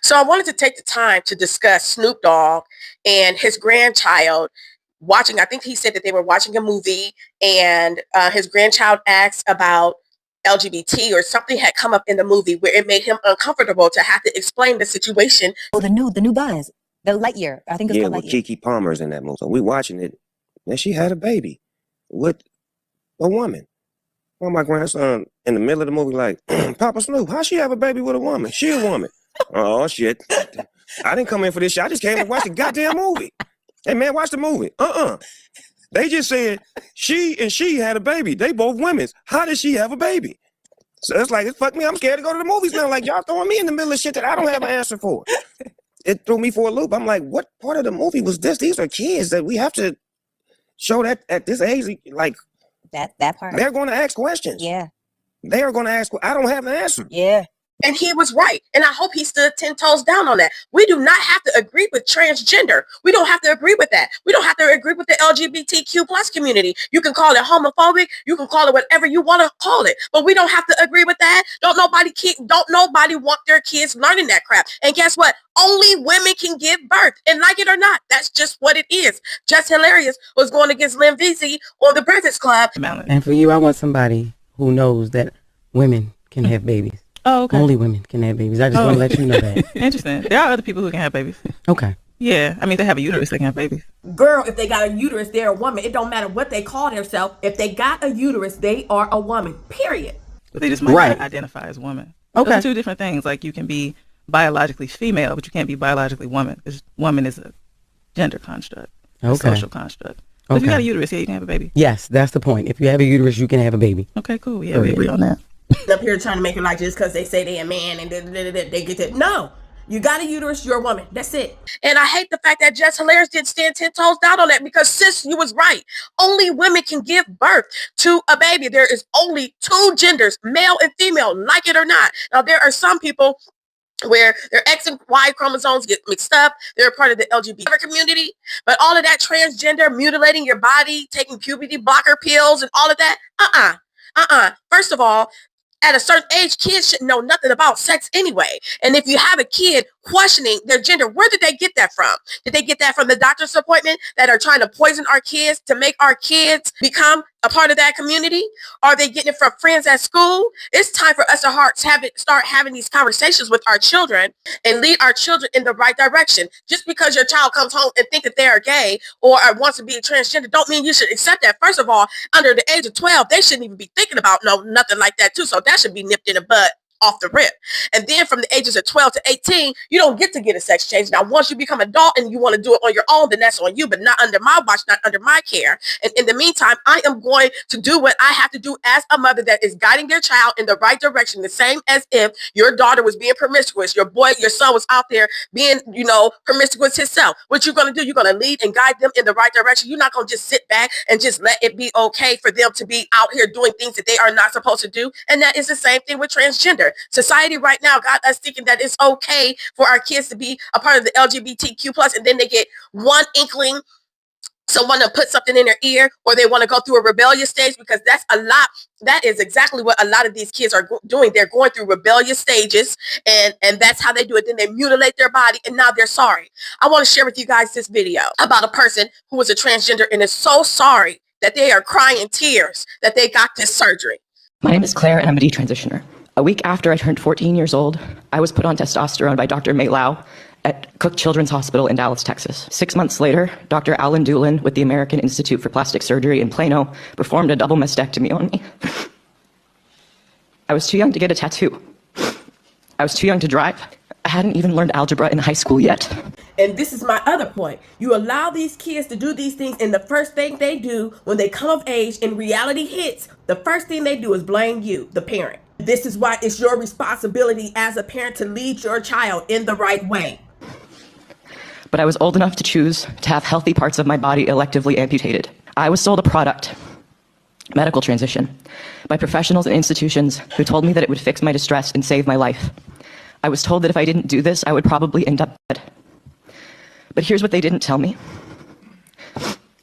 So I wanted to take the time to discuss Snoop Dogg and his grandchild watching. I think he said that they were watching a movie, and his grandchild asked about LGBT or something had come up in the movie where it made him uncomfortable to have to explain the situation. Oh, the new Buzz, the Lightyear. I think it's called with Lightyear. Kiki Palmer's in that movie. So we watching it, and she had a baby with a woman. Well, my grandson in the middle of the movie like, Papa Snoop, how she have a baby with a woman? She a woman. Oh, shit. I didn't come in for this shit. I just came to watch the goddamn movie. Hey, man, watch the movie. They just said she had a baby. They both women. How did she have a baby? So it's like, fuck me, I'm scared to go to the movies now. Like, y'all throwing me in the middle of shit that I don't have an answer for. It threw me for a loop. I'm like, what part of the movie was this? These are kids that we have to show that at this age, like, that part. they're going to ask questions. Yeah. They are going to ask. I don't have the answer. Yeah. And he was right. And I hope he stood 10 toes down on that. We do not have to agree with transgender. We don't have to agree with that. We don't have to agree with the LGBTQ plus community. You can call it homophobic. You can call it whatever you want to call it. But we don't have to agree with that. Don't nobody want their kids learning that crap. And guess what? Only women can give birth. And like it or not, that's just what it is. Just Hilarious was going against Lynn Vesey on the Breakfast Club. And for you, I want somebody who knows that women can have babies. Oh, okay. Only women can have babies. I just want to let you know that. Interesting. There are other people who can have babies. Okay. Yeah. I mean, they have a uterus, they can have babies. Girl, if they got a uterus, they're a woman. It don't matter what they call themselves. If they got a uterus, they are a woman. Period. But they just might not identify as woman. Okay. Those are two different things. Like, you can be biologically female, but you can't be biologically woman. Because woman is a gender construct, a social construct. So if you got a uterus, yeah, you can have a baby. Yes, that's the point. If you have a uterus, you can have a baby. Okay, cool. Yeah, we agree on that. Up here trying to make it like just because they say they a man and they get it. No, you got a uterus, you're a woman. That's it. And I hate the fact that Just Hilarious didn't stand 10 toes down on that, because sis, you was right. Only women can give birth to a baby. There is only two genders, male and female, like it or not. Now, there are some people where their X and Y chromosomes get mixed up. They're a part of the LGBT community. But all of that transgender, mutilating your body, taking puberty blocker pills and all of that, First of all, at a certain age, kids shouldn't know nothing about sex anyway. And if you have a kid questioning their gender, where did they get that from? Did they get that from the doctor's appointment that are trying to poison our kids to make our kids become a part of that community? Are they getting it from friends at school? It's time for us to start having these conversations with our children and lead our children in the right direction. Just because your child comes home and think that they are gay or wants to be a transgender, don't mean you should accept that. First of all, under the age of 12, they shouldn't even be thinking about nothing like that too. So that should be nipped in the bud off the rip. And then from the ages of 12 to 18, you don't get to get a sex change. Now, once you become adult and you want to do it on your own, then that's on you, but not under my watch, not under my care. And in the meantime, I am going to do what I have to do as a mother that is guiding their child in the right direction, the same as if your daughter was being promiscuous, your son was out there being, promiscuous himself. What you're going to do, you're going to lead and guide them in the right direction. You're not going to just sit back and just let it be okay for them to be out here doing things that they are not supposed to do. And that is the same thing with transgender. Society right now got us thinking that it's okay for our kids to be a part of the LGBTQ plus, and then they get one inkling, someone to put something in their ear, or they want to go through a rebellious stage, because that's a lot. That is exactly what a lot of these kids are doing. They're going through rebellious stages, and that's how they do it. Then they mutilate their body, and now they're sorry. I want to share with you guys this video about a person who was a transgender and is so sorry that they are crying in tears that they got this surgery. My name is Claire, and I'm a detransitioner. A week after I turned 14 years old, I was put on testosterone by Dr. May Lau at Cook Children's Hospital in Dallas, Texas. 6 months later, Dr. Alan Doolin with the American Institute for Plastic Surgery in Plano performed a double mastectomy on me. I was too young to get a tattoo. I was too young to drive. I hadn't even learned algebra in high school yet. And this is my other point. You allow these kids to do these things, and the first thing they do when they come of age and reality hits, the first thing they do is blame you, the parent. This is why it's your responsibility as a parent to lead your child in the right way. But I was old enough to choose to have healthy parts of my body electively amputated. I was sold a product, medical transition, by professionals and institutions who told me that it would fix my distress and save my life. I was told that if I didn't do this, I would probably end up dead. But here's what they didn't tell me.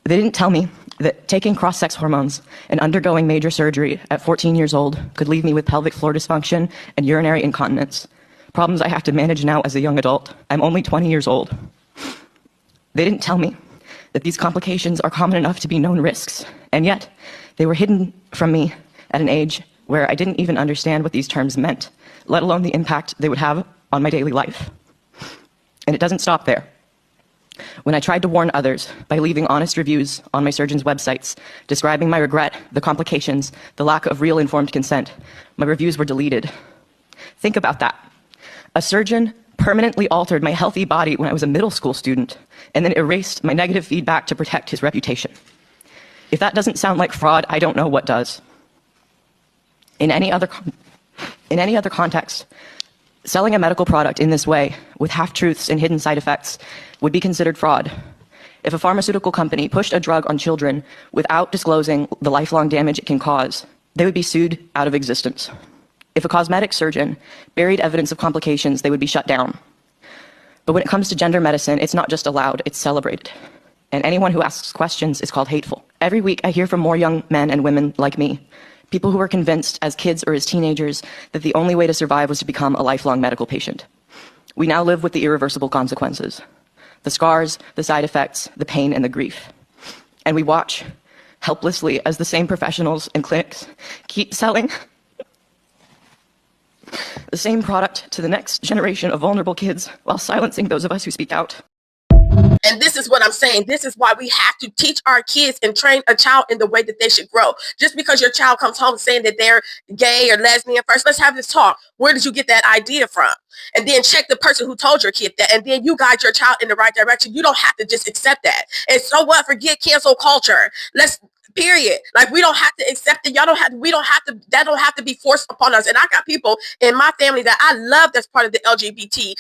They didn't tell me that taking cross-sex hormones and undergoing major surgery at 14 years old could leave me with pelvic floor dysfunction and urinary incontinence, problems I have to manage now as a young adult. I'm only 20 years old. They didn't tell me that these complications are common enough to be known risks, and yet they were hidden from me at an age where I didn't even understand what these terms meant, let alone the impact they would have on my daily life. And it doesn't stop there. When I tried to warn others by leaving honest reviews on my surgeon's websites, describing my regret, the complications, the lack of real informed consent, my reviews were deleted. Think about that. A surgeon permanently altered my healthy body when I was a middle school student, and then erased my negative feedback to protect his reputation. If that doesn't sound like fraud, I don't know what does. In any other context, selling a medical product in this way, with half-truths and hidden side effects, would be considered fraud. If a pharmaceutical company pushed a drug on children without disclosing the lifelong damage it can cause, they would be sued out of existence. If a cosmetic surgeon buried evidence of complications, they would be shut down. But when it comes to gender medicine, it's not just allowed, it's celebrated. And anyone who asks questions is called hateful. Every week, I hear from more young men and women like me, people who were convinced as kids or as teenagers that the only way to survive was to become a lifelong medical patient. We now live with the irreversible consequences, the scars, the side effects, the pain, and the grief. And we watch helplessly as the same professionals and clinics keep selling the same product to the next generation of vulnerable kids while silencing those of us who speak out. And this is what I'm saying. This is why we have to teach our kids and train a child in the way that they should grow. Just because your child comes home saying that they're gay or lesbian, first, let's have this talk. Where did you get that idea from? And then check the person who told your kid that. And then you guide your child in the right direction. You don't have to just accept that. And so what? Forget cancel culture. Period. Like, we don't have to accept it. That don't have to be forced upon us. And I got people in my family that I love that's part of the LGBT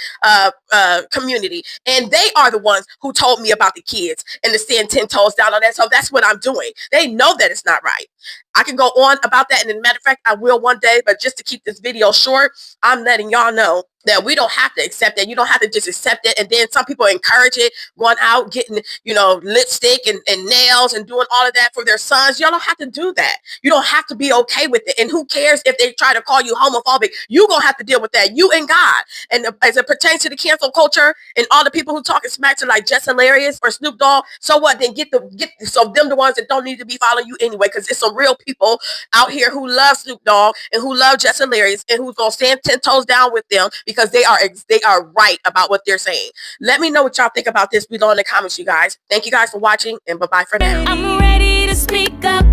community. And they are the ones who told me about the kids and to stand 10 toes down on that. So that's what I'm doing. They know that it's not right. I can go on about that. And as a matter of fact, I will one day, but just to keep this video short, I'm letting y'all know that we don't have to accept it. You don't have to just accept it. And then some people encourage it, going out, getting, lipstick and nails and doing all of that for their sons. Y'all don't have to do that. You don't have to be okay with it. And who cares if they try to call you homophobic? You're going to have to deal with that, you and God. And as it pertains to the cancel culture and all the people who talking smack to like Just Hilarious or Snoop Dogg, so what? Then so them the ones that don't need to be following you anyway, because it's some real people out here who love Snoop Dogg and who love Just Hilarious and who's going to stand 10 toes down with them because they are right about what they're saying. Let me know what y'all think about this below in the comments, you guys. Thank you guys for watching, and bye-bye for now. I'm ready to speak up.